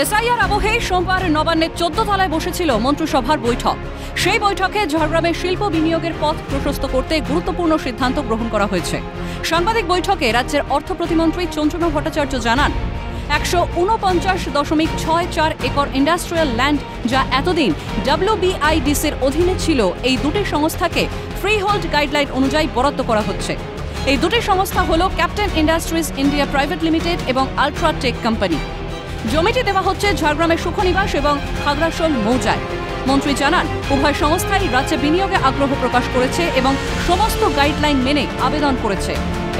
SIR আবহে সোমবার নবান্নের 14 তলায় বসেছিল মন্ত্রিসভার বৈঠক। সেই বৈঠকে ঝাড়গ্রামে শিল্প বিনিয়োগের পথ প্রশস্ত করতে গুরুত্বপূর্ণ সিদ্ধান্ত গ্রহণ করা হয়েছে। সাংবাদিক বৈঠকে রাজ্যের অর্থ প্রতিমন্ত্রী চন্দ্রমা ভট্টাচার্য জানান, 149.64 একর ইন্ডাস্ট্রিয়াল ল্যান্ড যা এতদিন WBIDCর অধীনে ছিল, এই দুটি সংস্থাকে ফ্রি হোল্ড গাইডলাইন অনুযায়ী বরাদ্দ করা হচ্ছে। এই দুটি সংস্থা হল captain industries India private limited এবং আল্ট্রাটেক কোম্পানি। জমিটি দেওয়া হচ্ছে ঝাড়গ্রামের সুখনিবাস এবং খাগড়াশোল মৌজায়। মন্ত্রী জানান, উভয় সংস্থাই রাজ্যে বিনিয়োগে আগ্রহ প্রকাশ করেছে এবং সমস্ত গাইডলাইন মেনে আবেদন করেছে।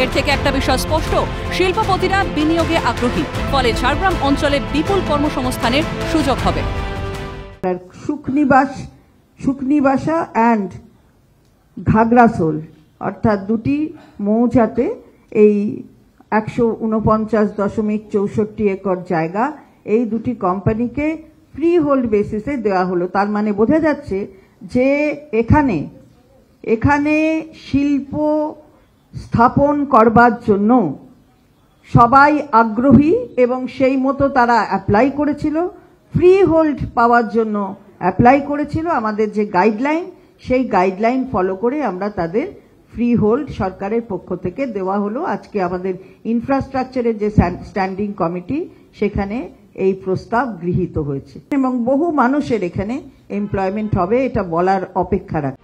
এর থেকে একটা বিষয় স্পষ্ট, শিল্পপতিরা বিনিয়োগে আগ্রহী, ফলে ঝাড়গ্রাম অঞ্চলে বিপুল কর্মসংস্থানের সুযোগ হবে। সুখনিবাসা অ্যান্ড খাগড়াশোল অর্থাৎ দুটি মৌজাতে এই 149.64 একর জায়গা এই দুটি কোম্পানিকে ফ্রি হোল্ড বেসিসে দেওয়া হলো। তার মানে বোঝা যাচ্ছে যে এখানে শিল্প স্থাপন করবার জন্য সবাই আগ্রহী এবং সেই মতো তারা অ্যাপ্লাই করেছিল, ফ্রি হোল্ড পাওয়ার জন্য অ্যাপ্লাই করেছিল। আমাদের যে গাইডলাইন, সেই গাইডলাইন ফলো করে আমরা তাদের ফ্রি হোল্ড সরকারের পক্ষ থেকে দেওয়া হলো। আজকে আমাদের ইনফ্রাস্ট্রাকচারের যে স্ট্যান্ডিং কমিটি, সেখানে এই প্রস্তাব গৃহীত হয়েছে এবং বহু মানুষের এখানে এমপ্লয়মেন্ট হবে, এটা বলার অপেক্ষা রাখে।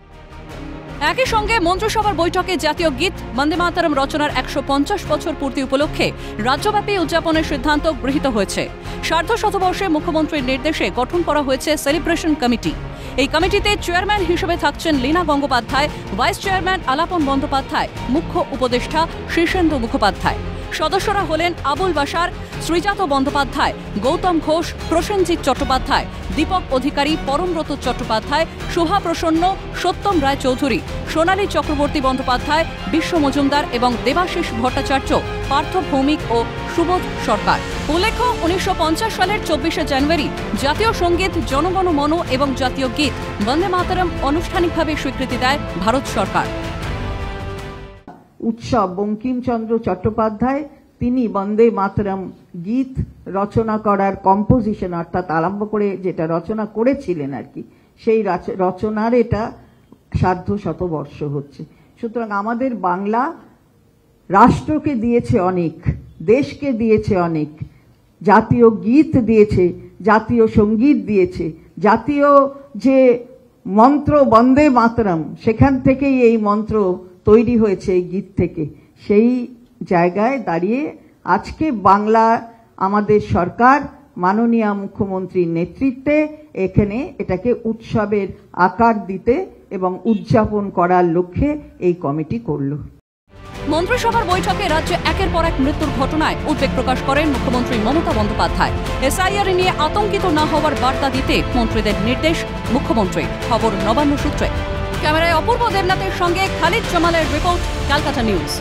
একই সঙ্গে মন্ত্রিসভার বৈঠকে জাতীয় গীত বন্দে মাতরম রচনার 150 বছর পূর্তি উপলক্ষে রাজ্যব্যাপী উদযাপনের সিদ্ধান্ত গৃহীত হয়েছে। সার্ধ শতবর্ষে মুখ্যমন্ত্রীর নির্দেশে গঠন করা হয়েছে সেলিব্রেশন কমিটি। এই কমিটিতে চেয়ারম্যান হিসেবে থাকছেন লীনা গঙ্গোপাধ্যায়, ভাইস চেয়ারম্যান আলাপন বন্দ্যোপাধ্যায়, মুখ্য উপদেষ্টা শীর্ষেন্দু মুখোপাধ্যায়। সদস্যরা হলেন আবুল বাশার, শ্রীজাত বন্দ্যোপাধ্যায়, গৌতম ঘোষ, প্রসেনজিৎ চট্টোপাধ্যায়, দীপক অধিকারী, পরমব্রত চট্টোপাধ্যায়, শোভা প্রসন্ন, সত্যম রায় চৌধুরী, সোনালী চক্রবর্তী বন্দ্যোপাধ্যায়, বিশ্ব মজুমদার এবং দেবাশিস ভট্টাচার্য, পার্থ ভৌমিক ও সুবোধ সরকার। উল্লেখ্য, 1950 সালের 24শে জানুয়ারি জাতীয় সঙ্গীত জনগণ মন এবং জাতীয় গীত বন্দে মাতরম আনুষ্ঠানিকভাবে স্বীকৃতি দেয় ভারত সরকার। উৎসব বঙ্কিমচন্দ্র চট্টোপাধ্যায় তিনি বন্দে মাতরম গীত রচনা করার কম্পোজিশন অর্থাৎ আরম্ভ করে যেটা রচনা করেছিলেন আর কি, সেই রচনার এটা সার্ধ শতবর্ষ হচ্ছে। সুতরাং আমাদের বাংলা রাষ্ট্রকে দিয়েছে অনেক, দেশকে দিয়েছে অনেক, জাতীয় গীত দিয়েছে, জাতীয় সঙ্গীত দিয়েছে, জাতীয় যে মন্ত্র বন্দে মাতরম, সেখান থেকেই এই মন্ত্র তৈরি হয়েছে এই গীত থেকে। সেই জায়গায় দাঁড়িয়ে আজকে বাংলা আমাদের সরকার মাননীয় মুখ্যমন্ত্রীর নেতৃত্বে এখানে এটাকে উৎসবের আকার দিতে এবং উদযাপন করার লক্ষ্যে এই কমিটি করল। মন্ত্রিসভার বৈঠকে রাজ্যে একের পর এক মৃত্যুর ঘটনায় উদ্বেগ প্রকাশ করেন মুখ্যমন্ত্রী মমতা বন্দ্যোপাধ্যায়। এসআইআর নিয়ে আতঙ্কিত না হওয়ার বার্তা দিতে মন্ত্রীদের নির্দেশ মুখ্যমন্ত্রী। খবর নবান্ন সূত্রে। ক্যামেরায় অপূর্ব দেবনাথের সঙ্গে খালিদ জামালের রিপোর্ট, ক্যালকাটা নিউজ।